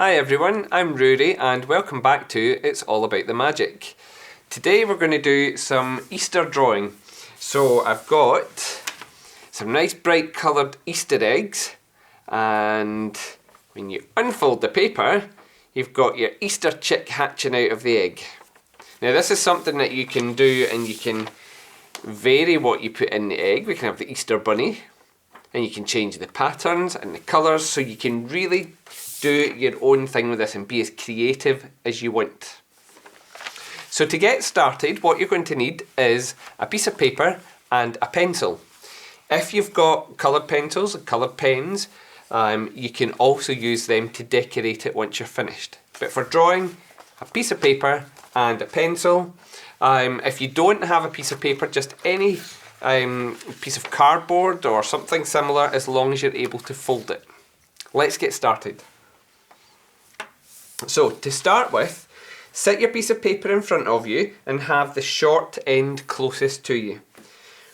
Hi everyone, I'm Rory and welcome back to It's All About the Magic. Today we're going to do some Easter drawing. So I've got some nice bright coloured Easter eggs, and when you unfold the paper you've got your Easter chick hatching out of the egg. Now this is something that you can do, and you can vary what you put in the egg. We can have the Easter bunny, and you can change the patterns and the colours, so you can really do your own thing with this and be as creative as you want. So to get started, what you're going to need is a piece of paper and a pencil. If you've got coloured pencils and coloured pens, you can also use them to decorate it once you're finished. But for drawing, a piece of paper and a pencil. If you don't have a piece of paper, just any piece of cardboard or something similar, as long as you're able to fold it. Let's get started. So to start with, sit your piece of paper in front of you and have the short end closest to you.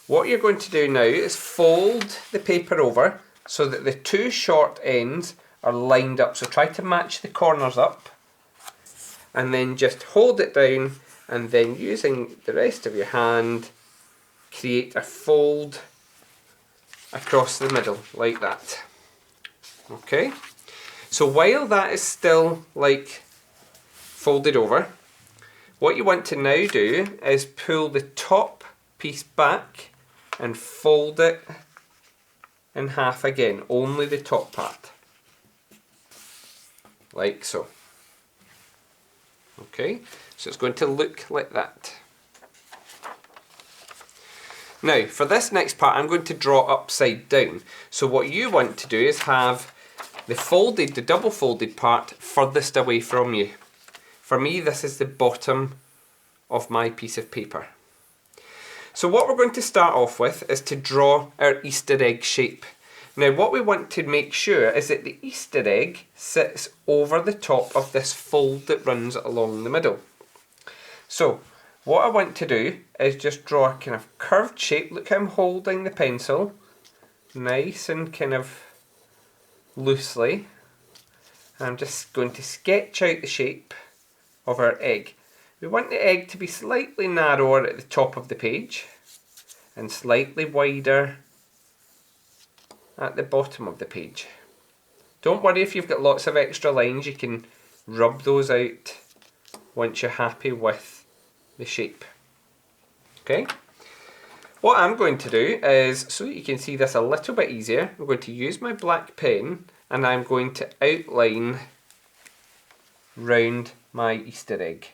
What you're going to do now is fold the paper over so that the two short ends are lined up. So try to match the corners up, and then just hold it down, and then using the rest of your hand create a fold across the middle like that. Okay, so while that is still like folded over, what you want to now do is pull the top piece back and fold it in half again, only the top part, like so. Okay, so it's going to look like that. Now for this next part I'm going to draw upside down. So what you want to do is have the double folded part furthest away from you. For me, this is the bottom of my piece of paper. So what we're going to start off with is to draw our Easter egg shape. Now what we want to make sure is that the Easter egg sits over the top of this fold that runs along the middle. So what I want to do is just draw a kind of curved shape. Look how I'm holding the pencil nice and kind of loosely. I'm just going to sketch out the shape of our egg. We want the egg to be slightly narrower at the top of the page and slightly wider at the bottom of the page. Don't worry if you've got lots of extra lines, you can rub those out once you're happy with the shape. Okay, what I'm going to do is, so that you can see this a little bit easier, I'm going to use my black pen and I'm going to outline round my Easter egg.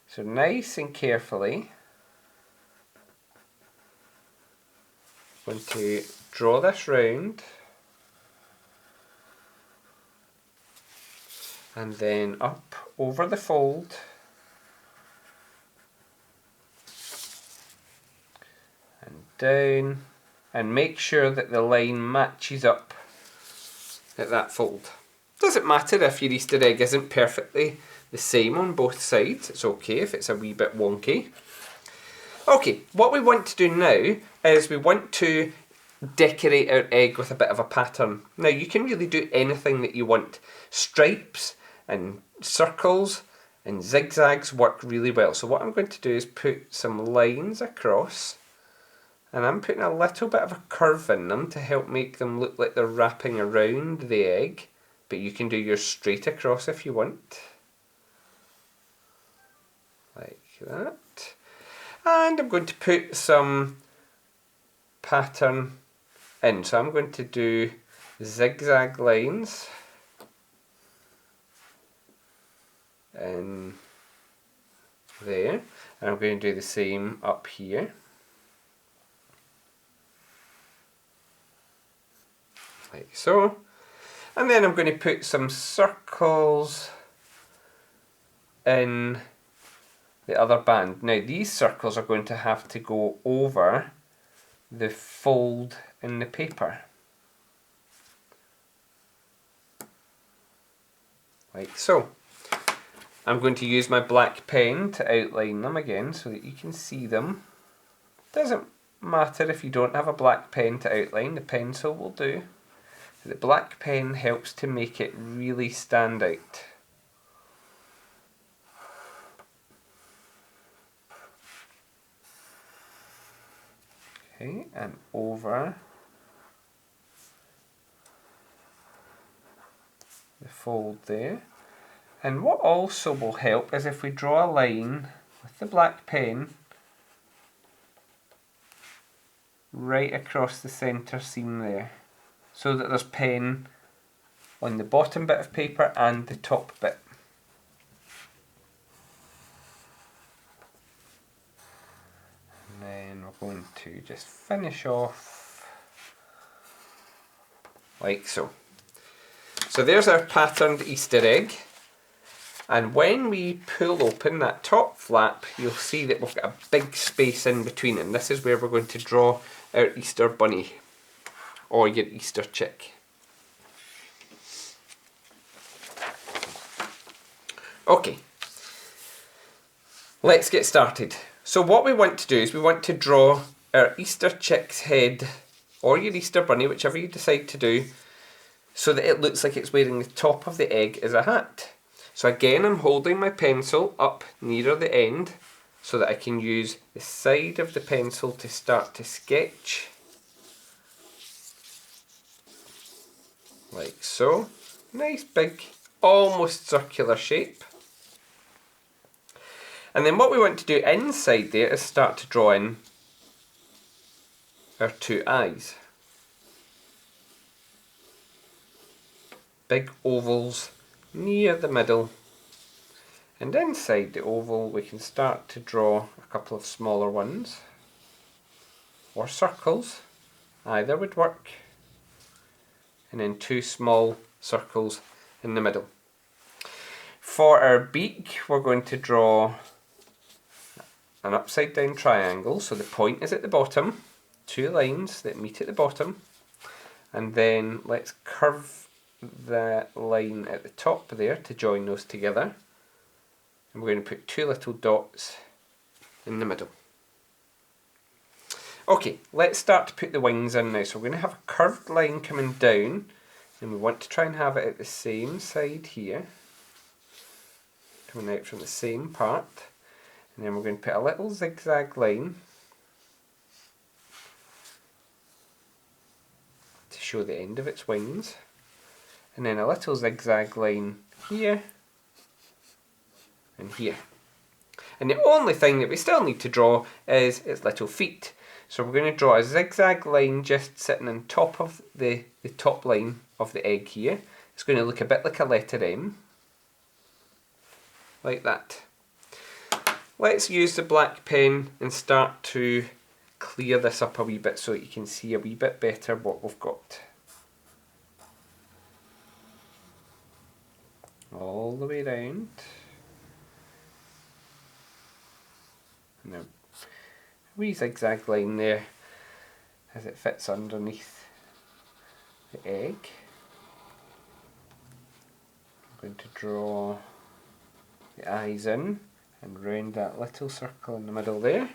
So nice and carefully, I'm going to draw this round, and then up over the fold, and down, and make sure that the line matches up at that fold. Doesn't matter if your Easter egg isn't perfectly the same on both sides, it's okay if it's a wee bit wonky. Okay, what we want to do now is we want to decorate our egg with a bit of a pattern. Now you can really do anything that you want. Stripes and circles and zigzags work really well. So what I'm going to do is put some lines across, and I'm putting a little bit of a curve in them to help make them look like they're wrapping around the egg, but you can do yours straight across if you want. Like that. And I'm going to put some pattern in. So I'm going to do zigzag lines in there, and I'm going to do the same up here. Like so. And then I'm going to put some circles in the other band. Now these circles are going to have to go over the fold in the paper. Like so. I'm going to use my black pen to outline them again so that you can see them. Doesn't matter if you don't have a black pen to outline, the pencil will do. The black pen helps to make it really stand out. Okay, and over the fold there. And what also will help is if we draw a line with the black pen right across the centre seam there, so that there's pen on the bottom bit of paper and the top bit. And then we're going to just finish off like so. So there's our patterned Easter egg. And when we pull open that top flap, you'll see that we've got a big space in between, and this is where we're going to draw our Easter bunny, or your Easter chick. Okay, let's get started. So what we want to do is we want to draw our Easter chick's head, or your Easter bunny, whichever you decide to do, so that it looks like it's wearing the top of the egg as a hat. So again, I'm holding my pencil up nearer the end so that I can use the side of the pencil to start to sketch. Like so. Nice big, almost circular shape. And then what we want to do inside there is start to draw in our two eyes. Big ovals near the middle, and inside the oval we can start to draw a couple of smaller ones, or circles, either would work, and then two small circles in the middle. For our beak we're going to draw an upside down triangle, so the point is at the bottom, two lines that meet at the bottom, and then let's curve the line at the top there to join those together, and we're going to put two little dots in the middle. Okay, let's start to put the wings in now. So we're going to have a curved line coming down, and we want to try and have it at the same side here, coming out from the same part, and then we're going to put a little zigzag line to show the end of its wings. And then a little zigzag line here and here. And the only thing that we still need to draw is its little feet. So we're going to draw a zigzag line just sitting on top of the top line of the egg here. It's going to look a bit like a letter M. Like that. Let's use the black pen and start to clear this up a wee bit so that you can see a wee bit better what we've got. All the way round. Now, a wee zigzag line there as it fits underneath the egg. I'm going to draw the eyes in and round that little circle in the middle there,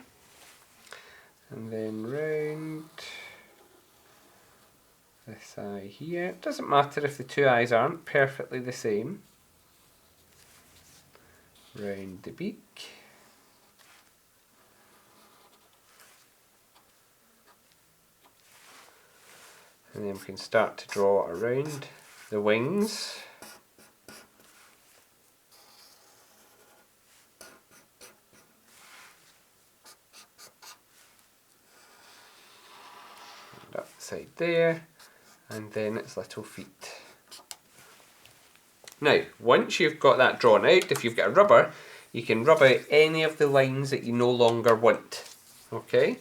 and then round this eye here. It doesn't matter if the two eyes aren't perfectly the same. Round the beak, and then we can start to draw around the wings. And up the side there, and then its little feet. Now, once you've got that drawn out, if you've got a rubber, you can rub out any of the lines that you no longer want. Okay?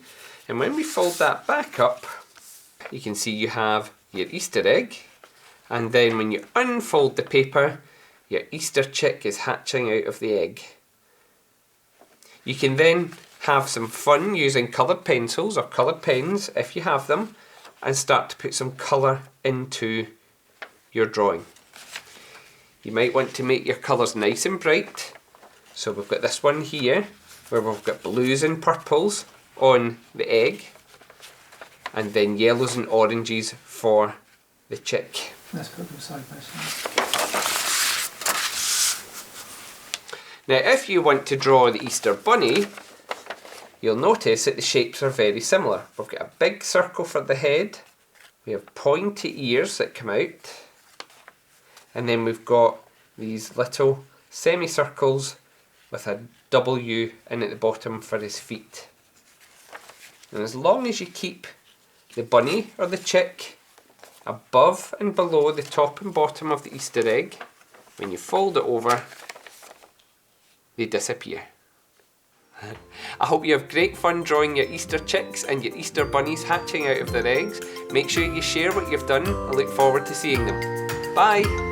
And when we fold that back up, you can see you have your Easter egg, and then when you unfold the paper, your Easter chick is hatching out of the egg. You can then have some fun using coloured pencils or coloured pens, if you have them, and start to put some colour into your drawing. You might want to make your colours nice and bright. So we've got this one here, where we've got blues and purples on the egg, and then yellows and oranges for the chick. Let's put them side by side. Now if you want to draw the Easter bunny, you'll notice that the shapes are very similar. We've got a big circle for the head, we have pointy ears that come out, and then we've got these little semicircles with a W in at the bottom for his feet. And as long as you keep the bunny or the chick above and below the top and bottom of the Easter egg, when you fold it over, they disappear. I hope you have great fun drawing your Easter chicks and your Easter bunnies hatching out of their eggs. Make sure you share what you've done. I look forward to seeing them. Bye!